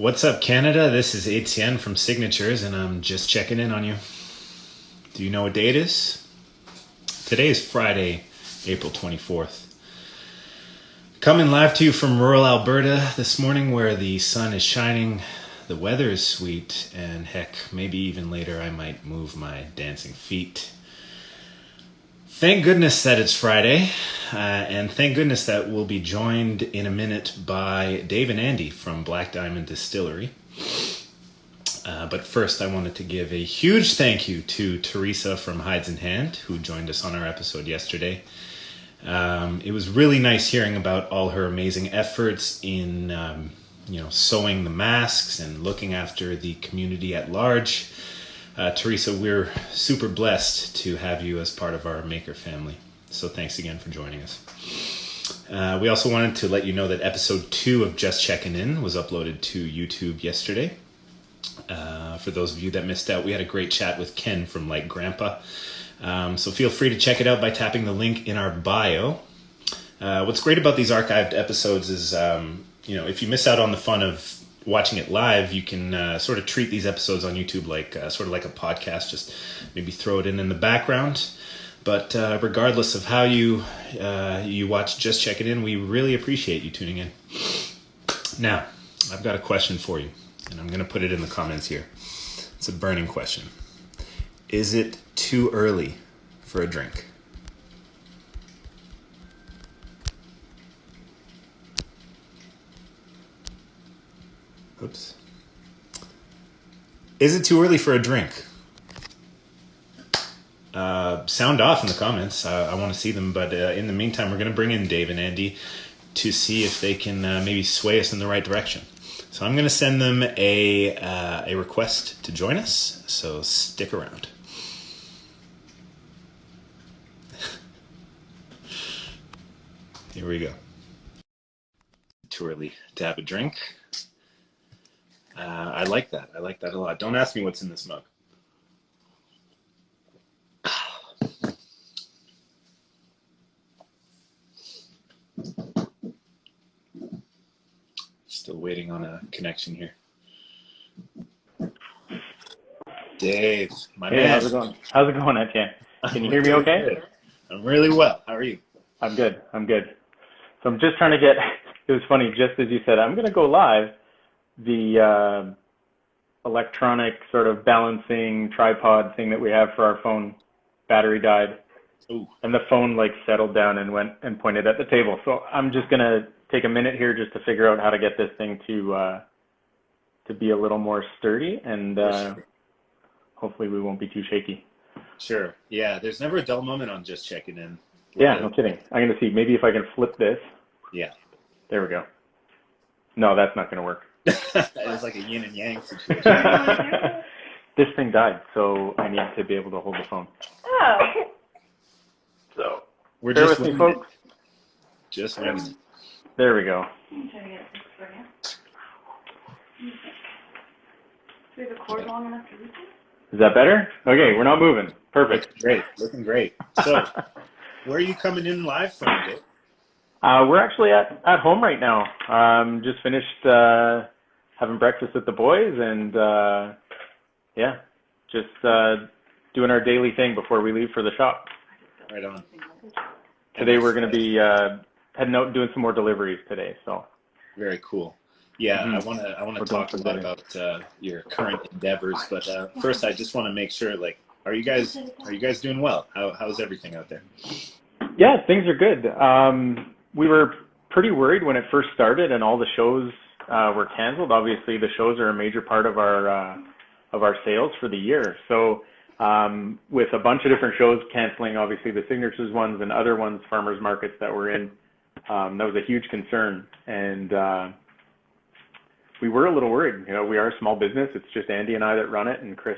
What's up, Canada? This is Etienne from Signatures, and I'm just checking in on you. Do you know what day it is? Today is Friday, April 24th. Coming live to you from rural Alberta this morning, where the sun is shining, the weather is sweet, and heck, maybe even later I might move my dancing feet. Thank goodness that it's Friday, and thank goodness that we'll be joined in a minute by Dave and Andy from Black Diamond Distillery. But first, I wanted to give a huge thank you to Teresa from Hides in Hand, who joined us on our episode yesterday. It was really nice hearing about all her amazing efforts in, sewing the masks and looking after the community at large. Teresa, we're super blessed to have you as part of our maker family. So thanks again for joining us. We also wanted to let you know that episode 2 of Just Checkin' In was uploaded to YouTube yesterday. For those of you that missed out, we had a great chat with Ken from Like Grandpa. So feel free to check it out by tapping the link in our bio. What's great about these archived episodes is, if you miss out on the fun of watching it live, you can sort of treat these episodes on YouTube like sort of like a podcast, just maybe throw it in the background. But regardless of how you watch Just Check It In, we really appreciate you tuning in. Now, I've got a question for you, and I'm going to put it in the comments here. It's a burning question. Is it too early for a drink? Oops. Is it too early for a drink? Sound off in the comments. I want to see them. But in the meantime, we're going to bring in Dave and Andy to see if they can maybe sway us in the right direction. So I'm going to send them a request to join us. So stick around. Here we go. Too early to have a drink. I like that. I like that a lot. Don't ask me what's in this mug. Still waiting on a connection here. Dave, my man. How's it going? How's it going, Etienne? Can you hear me okay? Good. I'm really well. How are you? I'm good. So I'm just trying to get, it was funny, just as you said, I'm going to go live. The electronic sort of balancing tripod thing that we have for our phone battery died. Ooh. And the phone settled down and went and pointed at the table. So I'm just going to take a minute here just to figure out how to get this thing to be a little more sturdy, and sure. Hopefully we won't be too shaky. Sure. Yeah, there's never a dull moment on Just Checking In. Yeah, no kidding. I'm going to see. Maybe if I can flip this. Yeah. There we go. No, that's not going to work. It's like a yin and yang situation. This thing died, so I need to be able to hold the phone. Oh. So, we're bear just with me, folks. Just winging it. There we go. I'm trying to get this for you. Do the cord long enough to reach it? Is that better? Okay, we're not moving. Perfect. Looking great. So, where are you coming in live from, Dave? We're actually at home right now. Just finished having breakfast with the boys, and just doing our daily thing before we leave for the shop. Right on. Today we're going to be heading out and doing some more deliveries today. So very cool. Yeah, I want to talk a lot about your current endeavors, but first I just want to make sure, are you guys doing well? How's everything out there? Yeah, things are good. We were pretty worried when it first started and all the shows were canceled. Obviously, the shows are a major part of our sales for the year. So with a bunch of different shows canceling, obviously the Signatures ones and other ones, farmers markets that we're in, that was a huge concern. And we were a little worried. We are a small business. It's just Andy and I that run it, and Chris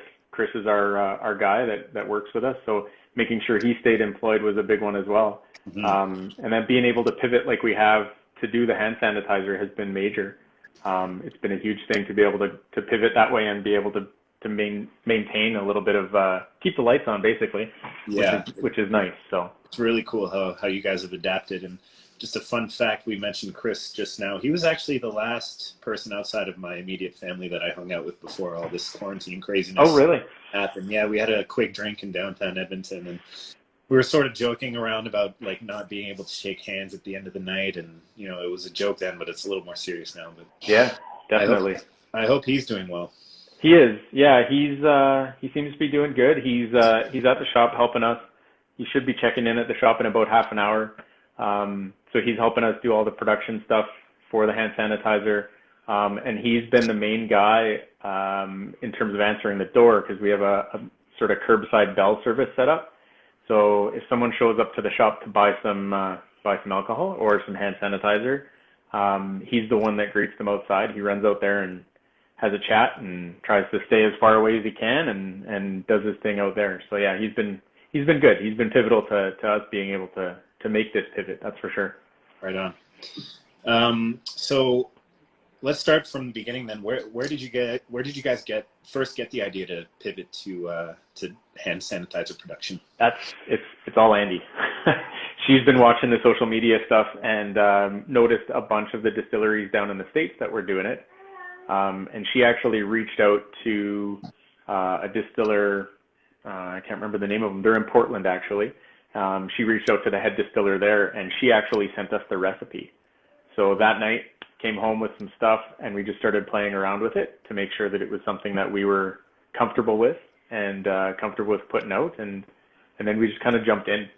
is our guy that works with us. So making sure he stayed employed was a big one as well. Mm-hmm. And then being able to pivot like we have to do the hand sanitizer has been major. It's been a huge thing to be able to pivot that way and be able to maintain a little bit of keep the lights on, basically. Yeah, which is nice. So It's really cool how you guys have adapted. And just a fun fact, we mentioned Chris just now. He was actually the last person outside of my immediate family that I hung out with before all this quarantine craziness Oh, really? happened. Yeah, we had a quick drink in downtown Edmonton, and we were sort of joking around about like not being able to shake hands at the end of the night, and it was a joke then, but it's a little more serious now. But Yeah, definitely. I hope he's doing well. He is. Yeah, he seems to be doing good. He's at the shop helping us. He should be checking in at the shop in about half an hour. So he's helping us do all the production stuff for the hand sanitizer. And he's been the main guy in terms of answering the door, because we have a sort of curbside bell service set up. So if someone shows up to the shop to buy some alcohol or some hand sanitizer, he's the one that greets them outside. He runs out there and has a chat and tries to stay as far away as he can and does his thing out there. So yeah, he's been good. He's been pivotal to us being able to make this pivot. That's for sure. Right on. So let's start from the beginning then. Where did you guys first get the idea to pivot to hand sanitizer production? It's all Andy. She's been watching the social media stuff and noticed a bunch of the distilleries down in the States that were doing it. And she actually reached out to a distiller. I can't remember the name of them. They're in Portland, actually. She reached out to the head distiller there, and she actually sent us the recipe. So that night, came home with some stuff, and we just started playing around with it to make sure that it was something that we were comfortable with and comfortable with putting out. And then we just kind of jumped in.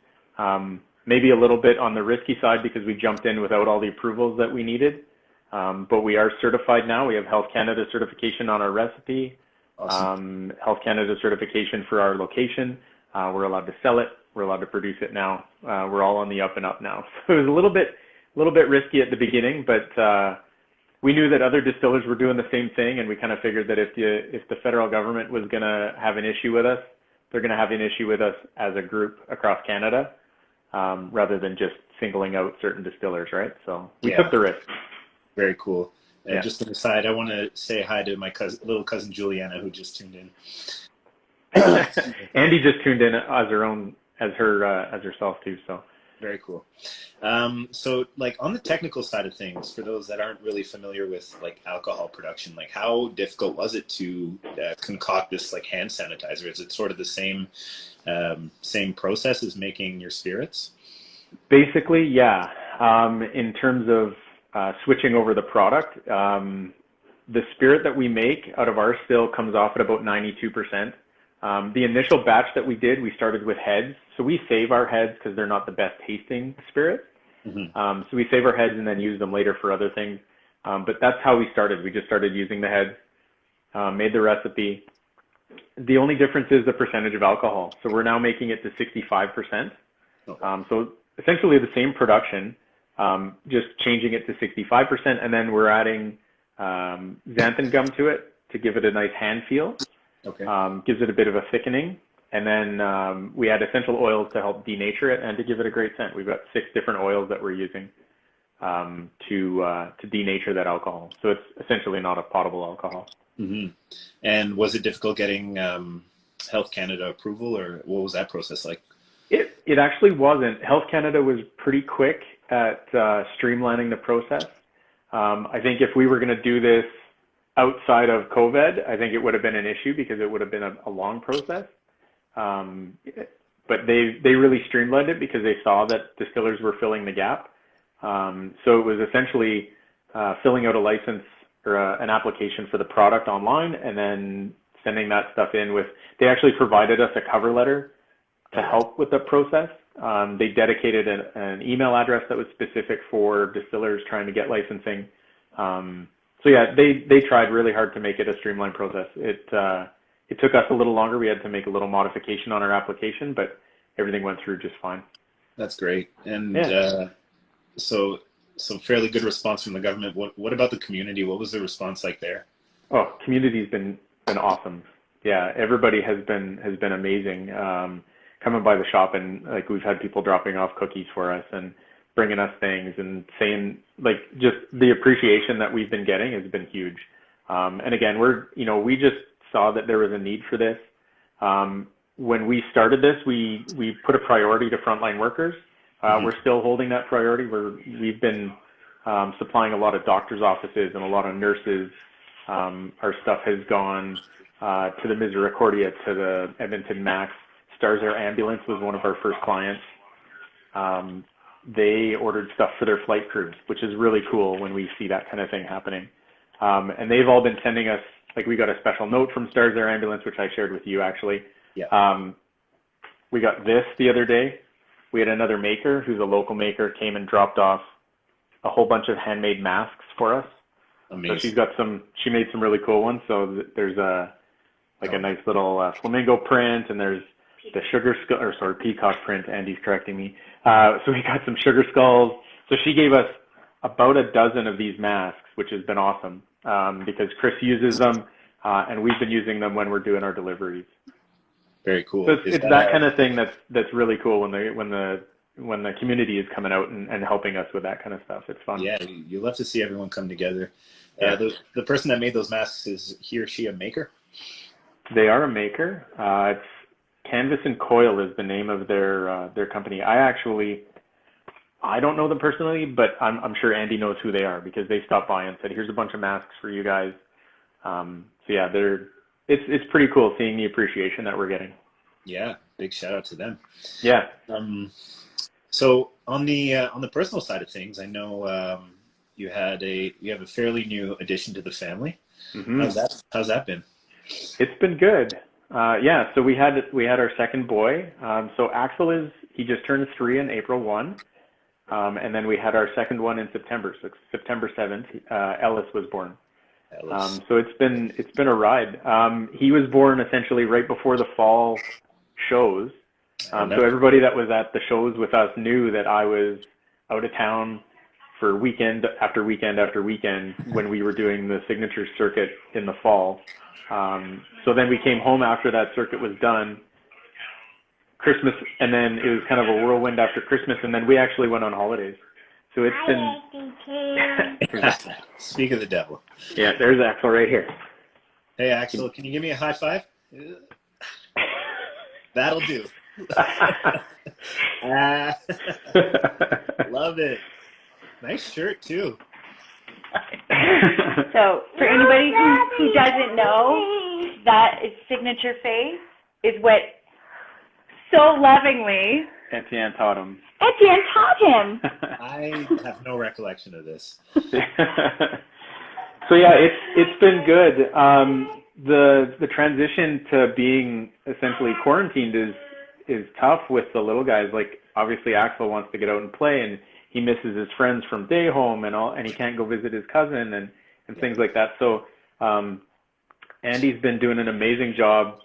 Maybe a little bit on the risky side because we jumped in without all the approvals that we needed. But we are certified now. We have Health Canada certification on our recipe. Awesome. Health Canada certification for our location. We're allowed to sell it. We're allowed to produce it now. We're all on the up and up now. So it was a little bit risky at the beginning, but we knew that other distillers were doing the same thing, and we kind of figured that if the federal government was going to have an issue with us, they're going to have an issue with us as a group across Canada, rather than just singling out certain distillers, right? So we took the risk. Very cool. And just an aside, I want to say hi to my little cousin Juliana, who just tuned in. Andy just tuned in as herself too. So very cool. So like on the technical side of things, for those that aren't really familiar with like alcohol production, like how difficult was it to concoct this like hand sanitizer? Is it sort of the same process as making your spirits? Basically, yeah. In terms of switching over the product, the spirit that we make out of our still comes off at about 92%. The initial batch that we started with heads. So we save our heads because they're not the best tasting spirit. Mm-hmm. So we save our heads and then use them later for other things. But that's how we started. We just started using the heads, made the recipe. The only difference is the percentage of alcohol. So we're now making it to 65%. So essentially the same production, just changing it to 65%. And then we're adding xanthan gum to it to give it a nice hand feel. Okay. Gives it a bit of a thickening. And then we add essential oils to help denature it and to give it a great scent. We've got 6 different oils that we're using to denature that alcohol. So it's essentially not a potable alcohol. Mm-hmm. And was it difficult getting Health Canada approval, or what was that process like? It actually wasn't. Health Canada was pretty quick at streamlining the process. I think if we were going to do this outside of COVID, I think it would have been an issue because it would have been a long process. But they really streamlined it because they saw that distillers were filling the gap. So it was essentially filling out a license or an application for the product online and then sending that stuff in with, they actually provided us a cover letter to help with the process. They dedicated an email address that was specific for distillers trying to get licensing. So yeah, they tried really hard to make it a streamlined process. It took us a little longer. We had to make a little modification on our application, but everything went through just fine. That's great. And so fairly good response from the government. What about the community? What was the response like there? Oh, community's been awesome. Yeah, everybody has been amazing. Coming by the shop, and like we've had people dropping off cookies for us and bringing us things and saying, like, just the appreciation that we've been getting has been huge. And again, we just saw that there was a need for this. when we started this, we put a priority to frontline workers. We're still holding that priority. We've been supplying a lot of doctors' offices and a lot of nurses. Our stuff has gone to the Misericordia, to the Edmonton Max. Stars Air Ambulance was one of our first clients. They ordered stuff for their flight crews, which is really cool when we see that kind of thing happening. And they've all been sending us, like, we got a special note from Stars Air Ambulance, which I shared with you, actually. Yeah. We got this the other day. We had another maker who's a local maker came and dropped off a whole bunch of handmade masks for us. Amazing. So she made some really cool ones. So there's a nice little flamingo print, and there's the peacock print. Andy's correcting me. So we got some sugar skulls. So she gave us about a dozen of these masks, which has been awesome, because Chris uses them, and we've been using them when we're doing our deliveries. Very cool. So it's that kind of thing that's really cool when the community is coming out and helping us with that kind of stuff. It's fun. Yeah, you love to see everyone come together. The person that made those masks, is he or she a maker? They are a maker. It's Canvas and Coil is the name of their company. I don't know them personally, but I'm sure Andy knows who they are, because they stopped by and said, "Here's a bunch of masks for you guys." So yeah, it's pretty cool seeing the appreciation that we're getting. Yeah, big shout out to them. Yeah. So on the personal side of things, I know you have a fairly new addition to the family. Mm-hmm. How's that been? It's been good. So we had our second boy. So Axel he just turned 3 on April 1. And then we had our second one in September. So September 7th, Ellis was born. So it's been a ride. He was born essentially right before the fall shows. So everybody that was at the shows with us knew that I was out of town for weekend after weekend after weekend when we were doing the signature circuit in the fall. So then we came home after that circuit was done, Christmas, and then it was kind of a whirlwind after Christmas, and then we actually went on holidays. So it's been... Speak of the devil. Yeah, there's Axel right here. Hey, Axel, can you give me a high five? That'll do. Love it. Nice shirt, too. So, for anybody who doesn't know, that is signature face is what so lovingly Etienne taught him. Etienne taught him. I have no recollection of this. So yeah, it's been good. The transition to being essentially quarantined is tough with the little guys. Like, obviously Axel wants to get out and play, and he misses his friends from day home and he can't go visit his cousin and things like that. So Andy's been doing an amazing job.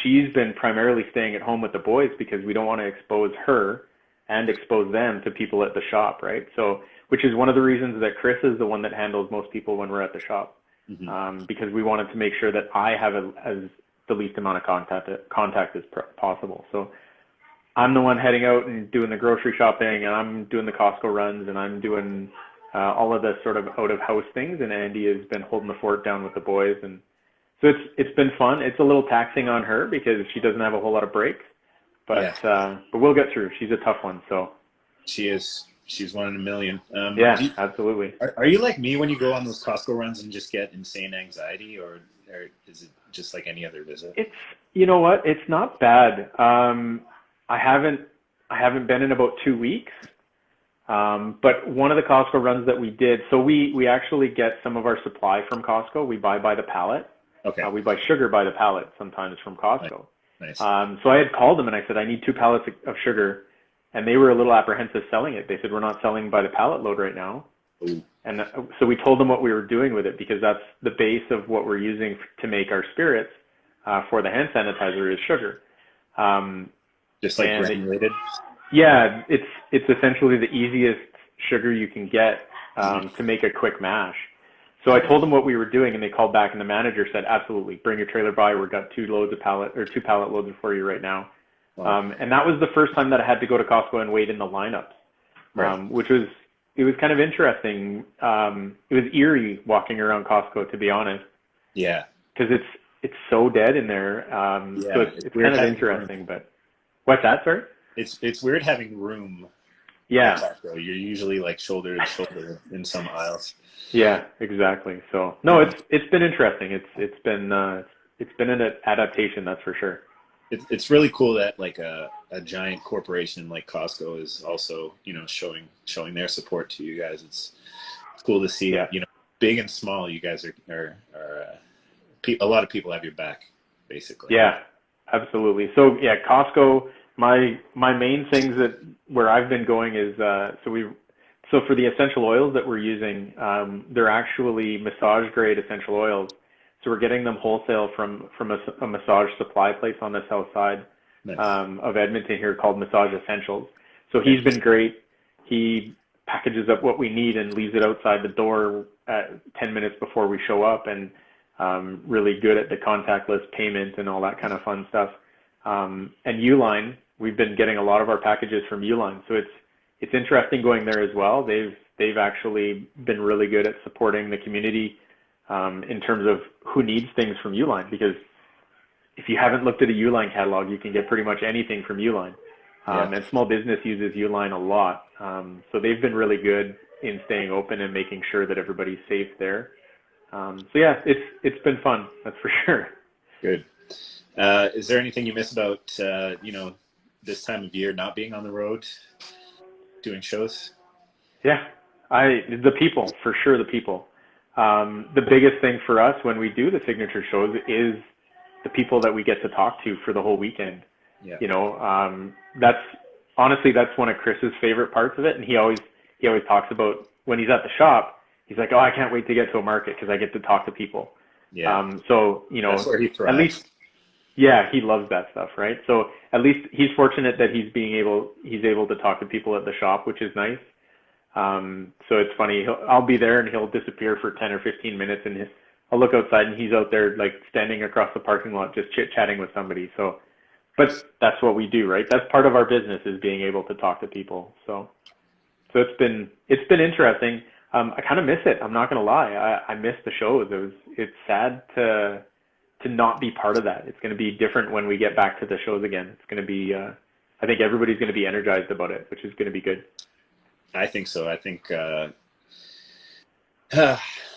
She's been primarily staying at home with the boys because we don't want to expose her and expose them to people at the shop, right? So, which is one of the reasons that Chris is the one that handles most people when we're at the shop, because we wanted to make sure that I have as the least amount of contact as possible. So I'm the one heading out and doing the grocery shopping, and I'm doing the Costco runs, and I'm doing all of the sort of out-of-house things, and Andy has been holding the fort down with the boys. And so it's been fun. It's a little taxing on her because she doesn't have a whole lot of breaks, but we'll get through. She's a tough one. So she is. She's one in a million. Absolutely. Are you like me when you go on those Costco runs and just get insane anxiety, or is it just like any other visit? It's, you know what? It's not bad. I haven't been in about 2 weeks. But one of the Costco runs that we did, so we actually get some of our supply from Costco. We buy by the pallet. Okay. We buy sugar by the pallet sometimes from Costco. Nice. So I had called them and I said, I need 2 pallets of sugar. And they were a little apprehensive selling it. They said, we're not selling by the pallet load right now. Ooh. And so we told them what we were doing with it, because that's the base of what we're using to make our spirits for the hand sanitizer is sugar. Just like granulated? Yeah, it's essentially the easiest sugar you can get to make a quick mash. So I told them what we were doing, and they called back, and the manager said, absolutely, bring your trailer by. We've got 2 pallet loads for you right now. Wow. And that was the first time that I had to go to Costco and wait in the lineups, right. It was kind of interesting. It was eerie walking around Costco, to be honest. Yeah. Because it's so dead in there. So it's kind of interesting. But what's that, sir? It's weird having room. Yeah. You're usually like shoulder to shoulder in some aisles. Yeah, exactly. So no, it's been interesting. It's been an adaptation, that's for sure. It's really cool that like a giant corporation like Costco is also, you know, showing their support to you guys. It's cool to see. You know, big and small, you guys are a lot of people have your back, basically. Yeah, absolutely. So yeah, Costco. My main things where I've been going is so for the essential oils that we're using, they're actually massage grade essential oils. So we're getting them wholesale from a massage supply place on the south side of Edmonton here called Massage Essentials. So he's been great. He packages up what we need and leaves it outside the door 10 minutes before we show up, and really good at the contactless payment and all that kind of fun stuff. And Uline, we've been getting a lot of our packages from Uline. So it's interesting going there as well. They've actually been really good at supporting the community in terms of who needs things from Uline, because if you haven't looked at a Uline catalog, you can get pretty much anything from Uline. And small business uses Uline a lot. So they've been really good in staying open and making sure that everybody's safe there. So yeah, it's been fun, that's for sure. Good. Is there anything you miss about, you know, this time of year not being on the road, doing shows? Yeah, the people, for sure, the people. The biggest thing for us when we do the signature shows is the people that we get to talk to for the whole weekend. Yeah. You know, that's one of Chris's favorite parts of it. And he always talks about when he's at the shop, he's like, oh, I can't wait to get to a market because I get to talk to people. Yeah. So, you know, that's where he thrives. At least, yeah, he loves that stuff, right? So at least he's fortunate that he's able to talk to people at the shop, which is nice. So it's funny, I'll be there and he'll disappear for 10 or 15 minutes and I'll look outside and he's out there like standing across the parking lot just chit-chatting with somebody. So, but that's what we do, right? That's part of our business, is being able to talk to people. So it's been interesting. I kind of miss it. I'm not going to lie. I miss the shows. It's sad to not be part of that. It's going to be different when we get back to the shows again. It's going to be, I think everybody's going to be energized about it, which is going to be good. I think so. I think,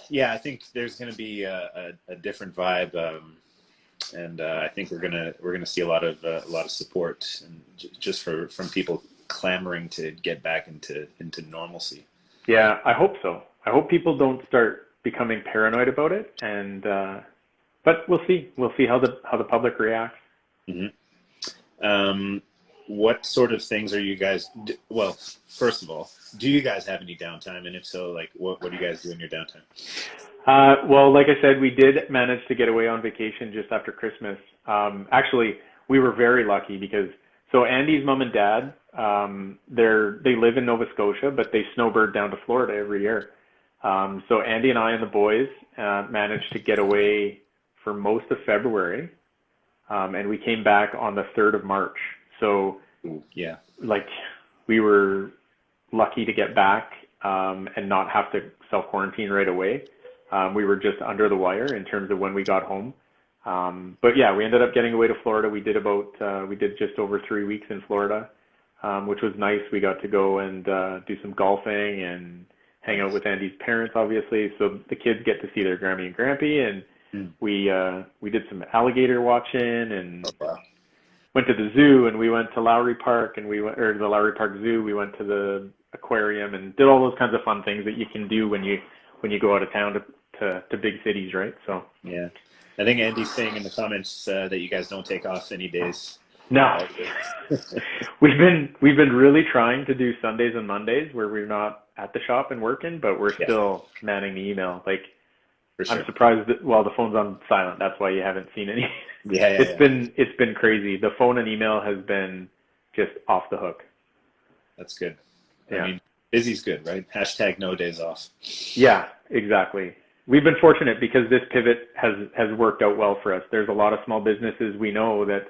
yeah, I think there's going to be a different vibe, and I think we're gonna see a lot of support, and just from people clamoring to get back into normalcy. Yeah, I hope so. I hope people don't start becoming paranoid about it, and but we'll see. We'll see how the public reacts. Mm-hmm. What sort of things are you guys? Well, first of all, do you guys have any downtime? And if so, like, what do you guys do in your downtime? Well, like I said, we did manage to get away on vacation just after Christmas. Actually, we were very lucky because Andy's mom and dad, they live in Nova Scotia, but they snowbird down to Florida every year. So Andy and I and the boys managed to get away for most of February, and we came back on the 3rd of March. So yeah, like we were lucky to get back and not have to self-quarantine right away. We were just under the wire in terms of when we got home. But yeah, we ended up getting away to Florida. We did just over 3 weeks in Florida, which was nice. We got to go and do some golfing and hang out with Andy's parents, obviously. So the kids get to see their Grammy and Grampy, and we did some alligator watching and went to the zoo, and we went to Lowry Park, and the Lowry Park Zoo. We went to the aquarium and did all those kinds of fun things that you can do when you go out of town to big cities, right? So yeah, I think Andy's saying in the comments that you guys don't take off any days. No, we've been really trying to do Sundays and Mondays where we're not at the shop and working, but we're still manning the email. Like, sure. I'm surprised that the phone's on silent. That's why you haven't seen any. It's been crazy. The phone and email has been just off the hook. That's good. Yeah. I mean, busy's good, right? # no days off. Yeah, exactly. We've been fortunate because this pivot has worked out well for us. There's a lot of small businesses we know that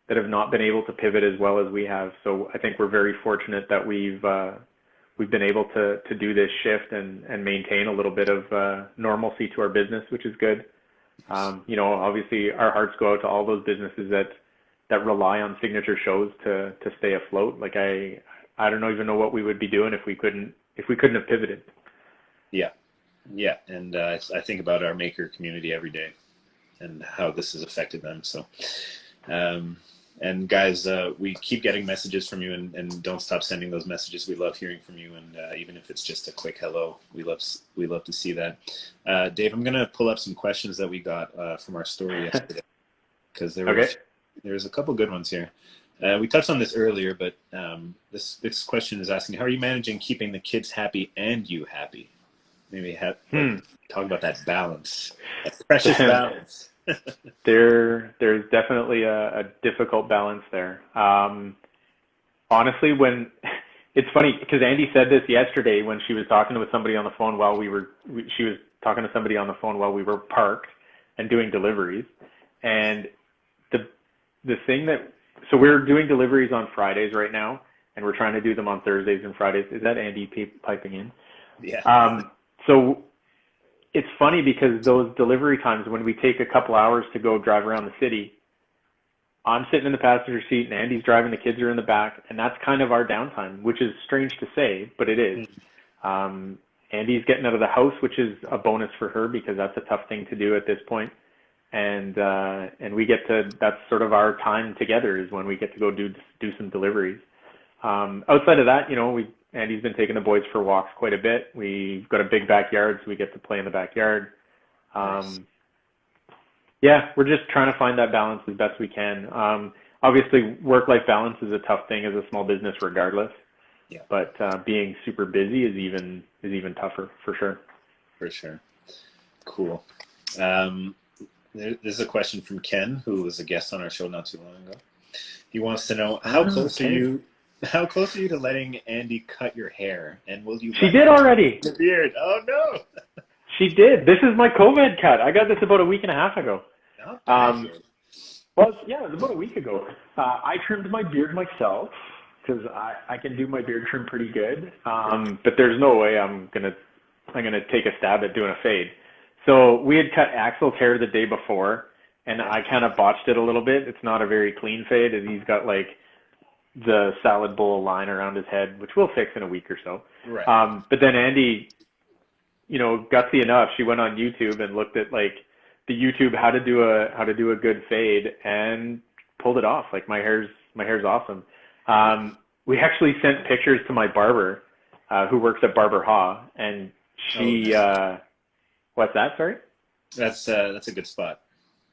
have not been able to pivot as well as we have. So I think we're very fortunate that we've been able to do this shift and maintain a little bit of normalcy to our business, which is good. Obviously our hearts go out to all those businesses that rely on signature shows to stay afloat. Like I don't even know what we would be doing if we couldn't have pivoted. Yeah. Yeah. And I think about our maker community every day and how this has affected them. So, and guys, we keep getting messages from you, and don't stop sending those messages. We love hearing from you, and even if it's just a quick hello, we love to see that. Dave, I'm gonna pull up some questions that we got from our story yesterday, because there's a couple good ones here. We touched on this earlier, but this question is asking, how are you managing keeping the kids happy and you happy? Maybe talk about that balance, that precious balance. There's definitely a difficult balance there. Honestly, it's funny because Andy said this yesterday when she was talking with somebody on the phone while we were parked and doing deliveries. And the thing so we're doing deliveries on Fridays right now, and we're trying to do them on Thursdays and Fridays. Is that Andy piping in? Yeah. So it's funny because those delivery times, when we take a couple hours to go drive around the city, I'm sitting in the passenger seat and Andy's driving, the kids are in the back, and that's kind of our downtime, which is strange to say, but it is. Andy's getting out of the house, which is a bonus for her because that's a tough thing to do at this point. And that's sort of our time together, is when we get to go do some deliveries. Outside of that, Andy's been taking the boys for walks quite a bit. We've got a big backyard, so we get to play in the backyard. Nice. Yeah, we're just trying to find that balance as best we can. Obviously, work-life balance is a tough thing as a small business regardless. Yeah. But being super busy is even tougher, for sure. For sure. Cool. There's a question from Ken, who was a guest on our show not too long ago. He wants to know, how close are you to letting Andy cut your hair? And will you? She did already. The beard. Oh no. She did. This is my COVID cut. I got this about a week and a half ago. Well, yeah, it was about a week ago. I trimmed my beard myself because I can do my beard trim pretty good. But there's no way I'm gonna take a stab at doing a fade. So we had cut Axel's hair the day before, and I kind of botched it a little bit. It's not a very clean fade, and he's got like the salad bowl line around his head, which we'll fix in a week or so. Right. But then Andy, gutsy enough, she went on YouTube and looked at like the YouTube how to do a good fade and pulled it off. Like my hair's awesome. We actually sent pictures to my barber, who works at Barber Ha, and she. What's that? Sorry. That's a good spot.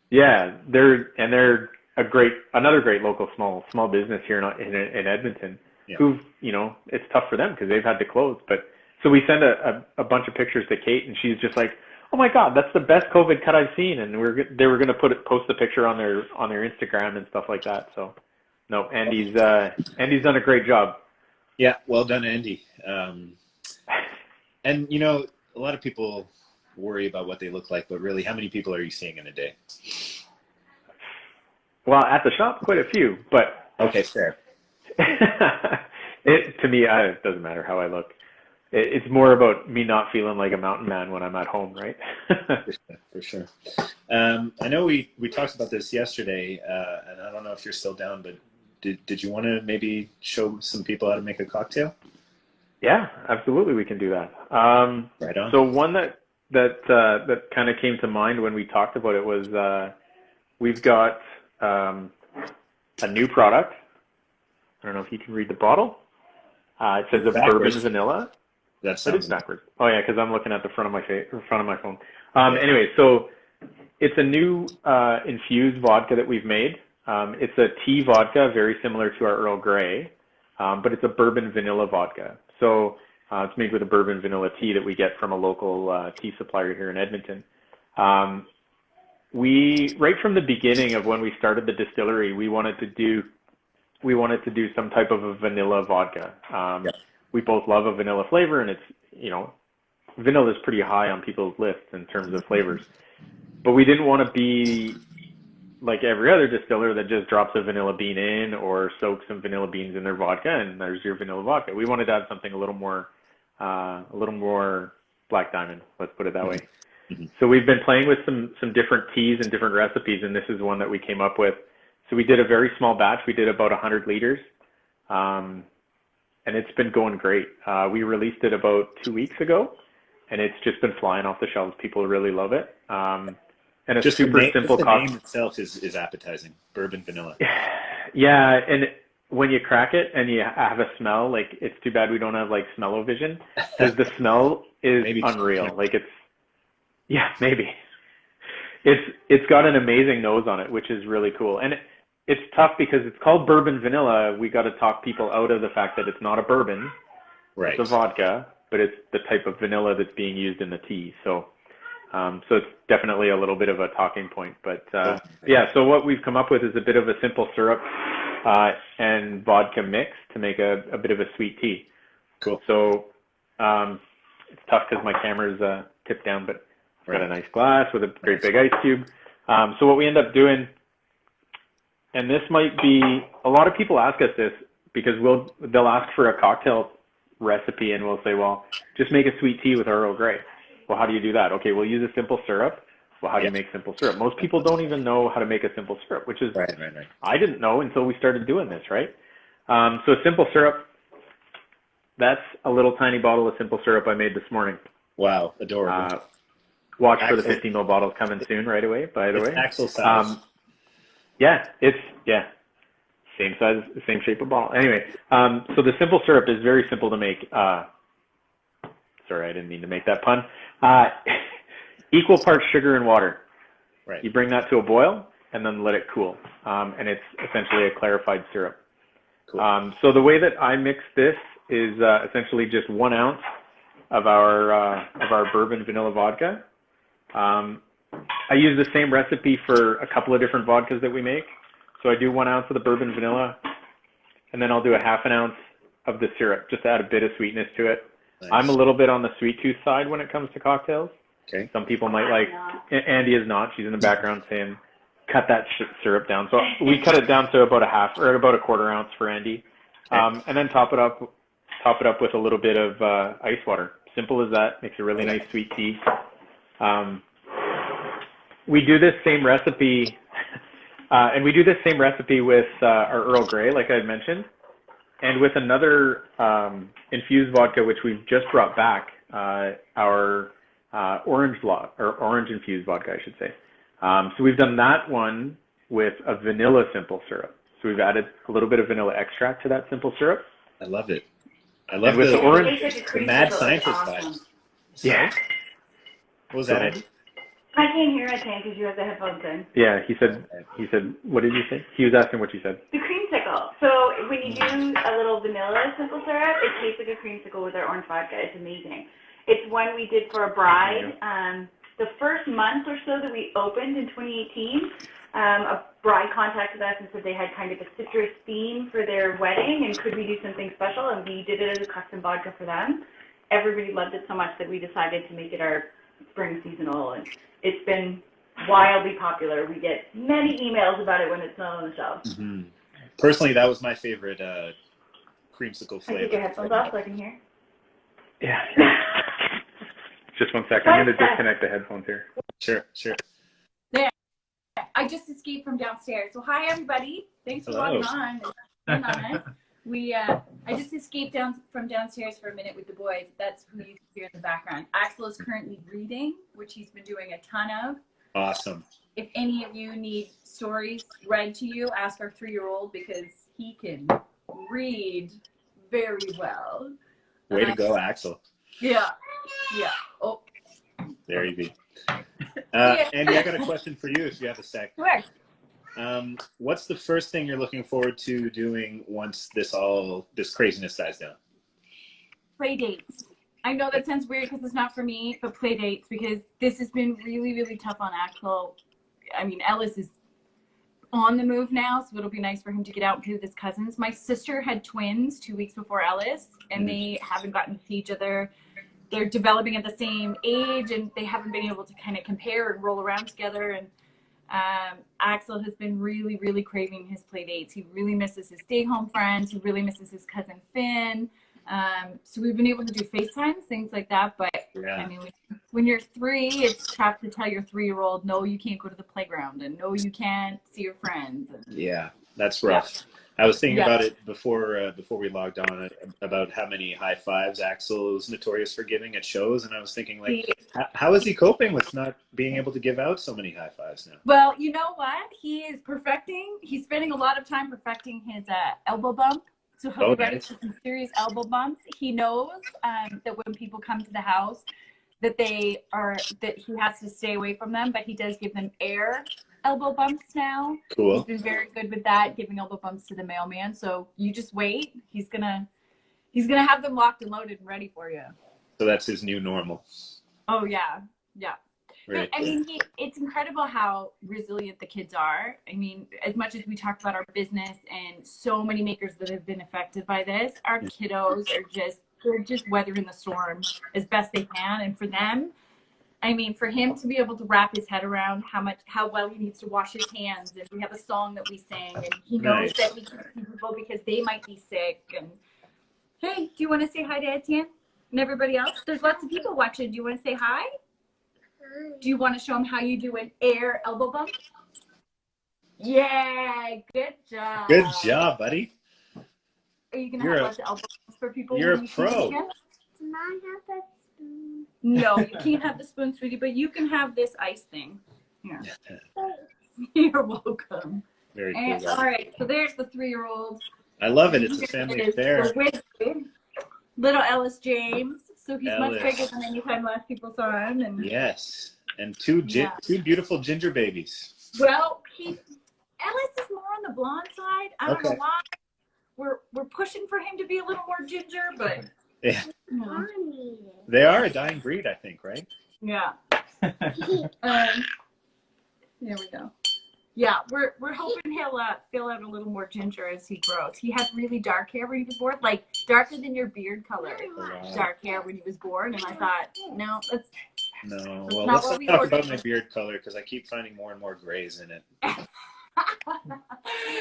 Yeah, they're another great local small business here in Edmonton. Yeah. Who've it's tough for them because they've had to close. But so we send a bunch of pictures to Kate, and she's just like, "Oh my God, that's the best COVID cut I've seen." And they were gonna post the picture on their Instagram and stuff like that. So no, Andy's done a great job. Yeah, well done, Andy. And a lot of people worry about what they look like, but really, how many people are you seeing in a day? Well, at the shop, quite a few, but okay, fair. To me, it doesn't matter how I look. It's more about me not feeling like a mountain man when I'm at home, right? For sure. I know we talked about this yesterday, and I don't know if you're still down, but did you want to maybe show some people how to make a cocktail? Yeah, absolutely, we can do that. Right on. So one that kind of came to mind when we talked about it was we've got a new product. I don't know if you can read the bottle. It says a Bourbon Vanilla. That sounds backwards. Oh yeah, because I'm looking at the front of my phone. Anyway, so it's a new infused vodka that we've made. It's a tea vodka, very similar to our Earl Grey, but it's a Bourbon Vanilla vodka. So it's made with a Bourbon Vanilla tea that we get from a local tea supplier here in Edmonton. We, right from the beginning of when we started the distillery, we wanted to do some type of a vanilla vodka. We both love a vanilla flavor, and it's, vanilla is pretty high on people's lists in terms of flavors. But we didn't want to be like every other distiller that just drops a vanilla bean in or soaks some vanilla beans in their vodka and there's your vanilla vodka. We wanted to have something a little more Black Diamond, let's put it that way. So we've been playing with some different teas and different recipes, and this is one that we came up with. So we did a very small batch. We did about 100 liters, and it's been going great. We released it about 2 weeks ago, and it's just been flying off the shelves. People really love it. And it's Just super simple. The name itself is appetizing. Bourbon Vanilla. Yeah, and when you crack it and you have a smell, like, it's too bad we don't have like smell-o-vision, because the smell is unreal. Like, maybe. It's got an amazing nose on it, which is really cool. And it's tough because it's called Bourbon Vanilla. We got to talk people out of the fact that it's not a bourbon. Right. It's a vodka, but it's the type of vanilla that's being used in the tea. So it's definitely a little bit of a talking point. But so what we've come up with is a bit of a simple syrup and vodka mix to make a bit of a sweet tea. Cool. So it's tough because my camera's tipped down, but I've got a nice glass with a great big ice cube. So what we end up doing, and this might be, a lot of people ask us this because they'll ask for a cocktail recipe and we'll say, well, just make a sweet tea with Earl Grey. Well, how do you do that? Okay, we'll use a simple syrup. Well, how do you make simple syrup? Most people don't even know how to make a simple syrup, which is, right. I didn't know until we started doing this, right? So a simple syrup, that's a little tiny bottle of simple syrup I made this morning. Wow, adorable. Watch for the 50 ml bottles coming soon, right away, by the way. Axel size. Same size, same shape of bottle. Anyway, so the simple syrup is very simple to make. Sorry, I didn't mean to make that pun. Equal parts sugar and water. Right. You bring that to a boil and then let it cool. And it's essentially a clarified syrup. Cool. So the way that I mix this is essentially just 1 ounce of our bourbon vanilla vodka. I use the same recipe for a couple of different vodkas that we make. So I do 1 ounce of the bourbon vanilla, and then I'll do a half an ounce of the syrup, just to add a bit of sweetness to it. Nice. I'm a little bit on the sweet tooth side when it comes to cocktails. Okay. Some people might like, Andy is not. She's in the background saying, cut that syrup down. So we cut it down to about a half, or about a quarter ounce for Andy. Okay. And then top it up with a little bit of ice water. Simple as that. Makes a really nice sweet tea. We do this same recipe, with our Earl Grey, like I had mentioned, and with another infused vodka, which we've just brought back, our orange infused vodka, I should say. So we've done that one with a vanilla simple syrup. So we've added a little bit of vanilla extract to that simple syrup. I love it. I love the orange. The mad scientist vibe. Yeah. What was that, Andy? I can't hear it, because you have the headphones in. Yeah, he said, what did you say? He was asking what you said. The creamsicle. So when you do a little vanilla simple syrup, it tastes like a creamsicle with our orange vodka. It's amazing. It's one we did for a bride. The first month or so that we opened in 2018, a bride contacted us and said they had kind of a citrus theme for their wedding, and could we do something special? And we did it as a custom vodka for them. Everybody loved it so much that we decided to make it our spring seasonal, and it's been wildly popular. We get many emails about it when it's not on the shelves. Mm-hmm. Personally, that was my favorite creamsicle flavor. I take your headphones off so I can hear. Yeah. Just 1 second. I'm going to disconnect the headphones here. Sure. There. I just escaped from downstairs. So hi, everybody. Thanks for logging on. I just escaped from downstairs for a minute with the boys. That's who you hear in the background. Axel is currently reading, which he's been doing a ton of. Awesome. If any of you need stories read to you, ask our 3-year-old, because he can read very well. Way to go, Axel. Yeah. Oh. There you be. Andy, I got a question for you if you have a sec. Sure. What's the first thing you're looking forward to doing once this craziness dies down? Play dates. I know that sounds weird because it's not for me, but play dates, because this has been really, really tough on Axel. I mean, Ellis is on the move now, so it'll be nice for him to get out and play with his cousins. My sister had twins 2 weeks before Ellis, and they haven't gotten to see each other. They're developing at the same age, and they haven't been able to kind of compare and roll around together. And Axel has been really, really craving his play dates. He really misses his stay-home friends. He really misses his cousin Finn. So we've been able to do FaceTimes, things like that. But I mean, when you're 3, it's tough to tell your 3-year-old, no, you can't go to the playground, and no, you can't see your friends. Yeah, that's rough. I was thinking Yeah. about it before we logged on about how many high fives Axel is notorious for giving at shows, and I was thinking, like, how is he coping with not being able to give out so many high fives now? Well, you know what? He's spending a lot of time perfecting his elbow bump. So he'll be ready for some serious elbow bumps. He knows that when people come to the house, that he has to stay away from them, but he does give them air elbow bumps now. Cool. He's been very good with that, giving elbow bumps to the mailman. So you just wait. He's gonna have them locked and loaded and ready for you. So that's his new normal. Oh yeah. Right. I mean, it's incredible how resilient the kids are. I mean, as much as we talk about our business and so many makers that have been affected by this, our kiddos they're just weathering the storm as best they can. And for them, I mean, for him to be able to wrap his head around how well he needs to wash his hands, and we have a song that we sing, and he knows that he can see people because they might be sick. And hey, do you want to say hi to Etienne and everybody else? There's lots of people watching. Do you want to say hi? Do you want to show them how you do an air elbow bump? Yeah, good job. Good job, buddy. Are you gonna have lots of elbow bumps for people? You're a pro. No, you can't have the spoon, sweetie, but you can have this ice thing. Here. You're welcome. Very cool. All right, so there's the 3-year-old. I love it. It's a family affair. Little Ellis James. So he's Ellis. much bigger than any time last people saw him. And yes, and two beautiful ginger babies. Well, Ellis is more on the blonde side. I don't know why. We're pushing for him to be a little more ginger, but yeah, they are a dying breed, I think, right? Yeah. There we go. Yeah, we're hoping he'll fill out a little more ginger as he grows. He had really dark hair when he was born, like darker than your beard color. Dark hair when he was born, and I thought, no, that's well, let's not talk about my beard color because I keep finding more and more grays in it.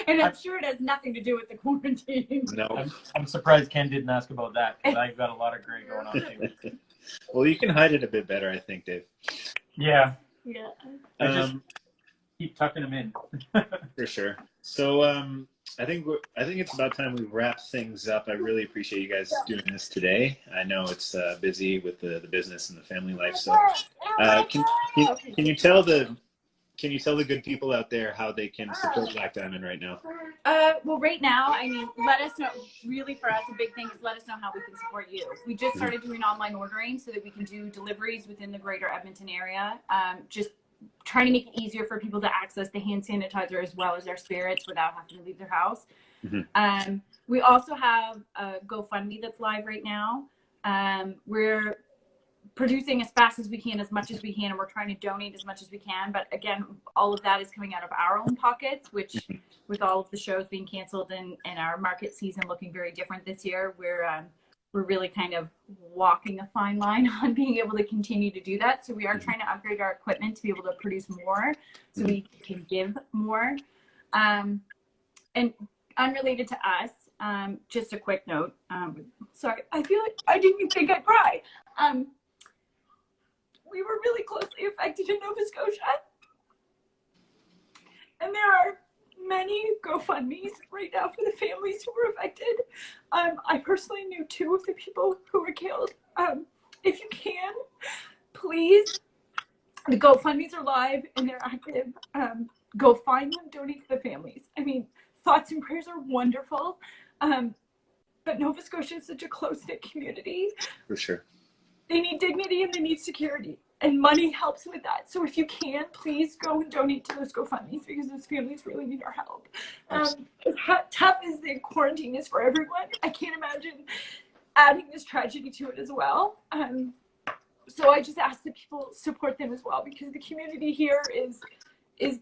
And I'm sure it has nothing to do with the quarantine. No, I'm surprised Ken didn't ask about that because I've got a lot of gray going on too. Well, you can hide it a bit better, I think, Dave. Yeah. Yeah. I just keep tucking them in. For sure. So I think it's about time we wrap things up. I really appreciate you guys doing this today. I know it's busy with the business and the family life. So can you tell the good people out there how they can support Black Diamond right now? Well, right now, I mean, let us know. Really, for us, a big thing is let us know how we can support you. We just started doing online ordering so that we can do deliveries within the greater Edmonton area. Just trying to make it easier for people to access the hand sanitizer as well as our spirits without having to leave their house. Mm-hmm. We also have a GoFundMe that's live right now. We're producing as fast as we can, as much as we can, and we're trying to donate as much as we can. But again, all of that is coming out of our own pockets, which with all of the shows being canceled and our market season looking very different this year, we're really kind of walking a fine line on being able to continue to do that. So we are trying to upgrade our equipment to be able to produce more so we can give more. And unrelated to us, just a quick note. Sorry, I feel like I didn't even think I'd cry. We were really closely affected in Nova Scotia. And there are many GoFundMes right now for the families who were affected. I personally knew 2 of the people who were killed. If you can, please, the GoFundMes are live and they're active. Go find them, donate to the families. I mean, thoughts and prayers are wonderful. But Nova Scotia is such a close-knit community. For sure. They need dignity and they need security, and money helps with that. So if you can, please go and donate to those GoFundMes because those families really need our help. As tough as the quarantine is for everyone, I can't imagine adding this tragedy to it as well. So I just ask that people support them as well because the community here is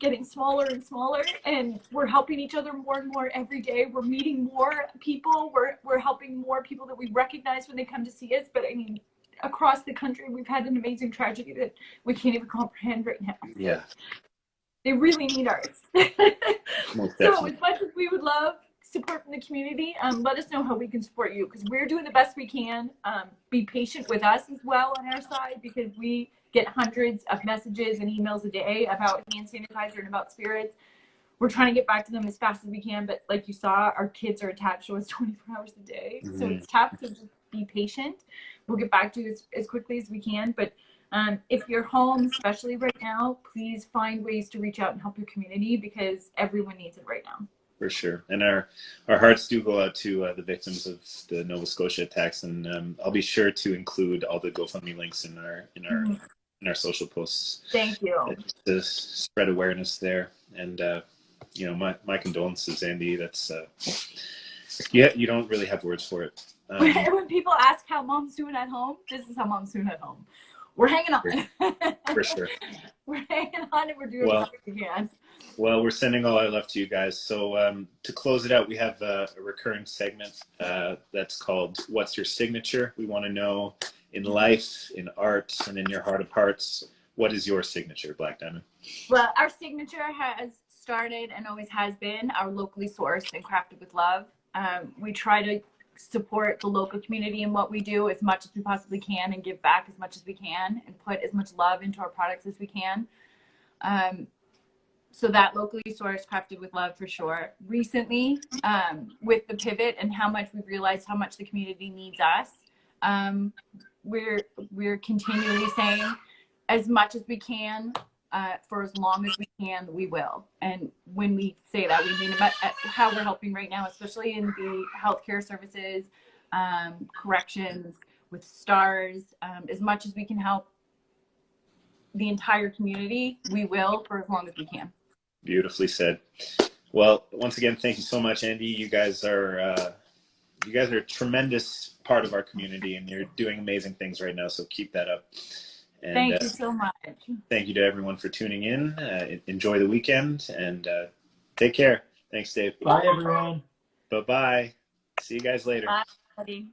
getting smaller and smaller, and we're helping each other more and more every day. We're meeting more people. We're helping more people that we recognize when they come to see us. But I mean, across the country, we've had an amazing tragedy that we can't even comprehend right now. Yeah. They really need ours. So as much as we would love support from the community, let us know how we can support you because we're doing the best we can. Be patient with us as well on our side because we get hundreds of messages and emails a day about hand sanitizer and about spirits. We're trying to get back to them as fast as we can, but like you saw, our kids are attached to us 24 hours a day. So it's tough, so just be patient. We'll get back to you as quickly as we can. But if you're home, especially right now, please find ways to reach out and help your community because everyone needs it right now. For sure. And our hearts do go out to the victims of the Nova Scotia attacks. And I'll be sure to include all the GoFundMe links in our social posts. Thank you. To spread awareness there. And, my condolences, Andy. That's, you don't really have words for it. When people ask how mom's doing at home, this is how mom's doing at home. We're hanging on. For sure. We're hanging on and we're doing what we can. Well, we're sending all our love to you guys. So to close it out, we have a recurring segment that's called What's Your Signature? We want to know in life, in art, and in your heart of hearts, what is your signature, Black Diamond? Well, our signature has started and always has been our locally sourced and crafted with love. We try to support the local community in what we do as much as we possibly can and give back as much as we can and put as much love into our products as we can. So that locally sourced, crafted with love for sure. Recently, with the pivot and how much we've realized how much the community needs us, we're continually saying as much as we can, for as long as we can, we will. And when we say that, we mean about how we're helping right now, especially in the healthcare services, corrections, with STARS, as much as we can help the entire community, we will for as long as we can. Beautifully said. Well, once again, thank you so much, Andy. You guys are a tremendous part of our community, and you're doing amazing things right now. So keep that up. And, thank you so much. Thank you to everyone for tuning in. Enjoy the weekend and take care. Thanks, Dave. Bye, everyone. Bye-bye. See you guys later. Bye, buddy.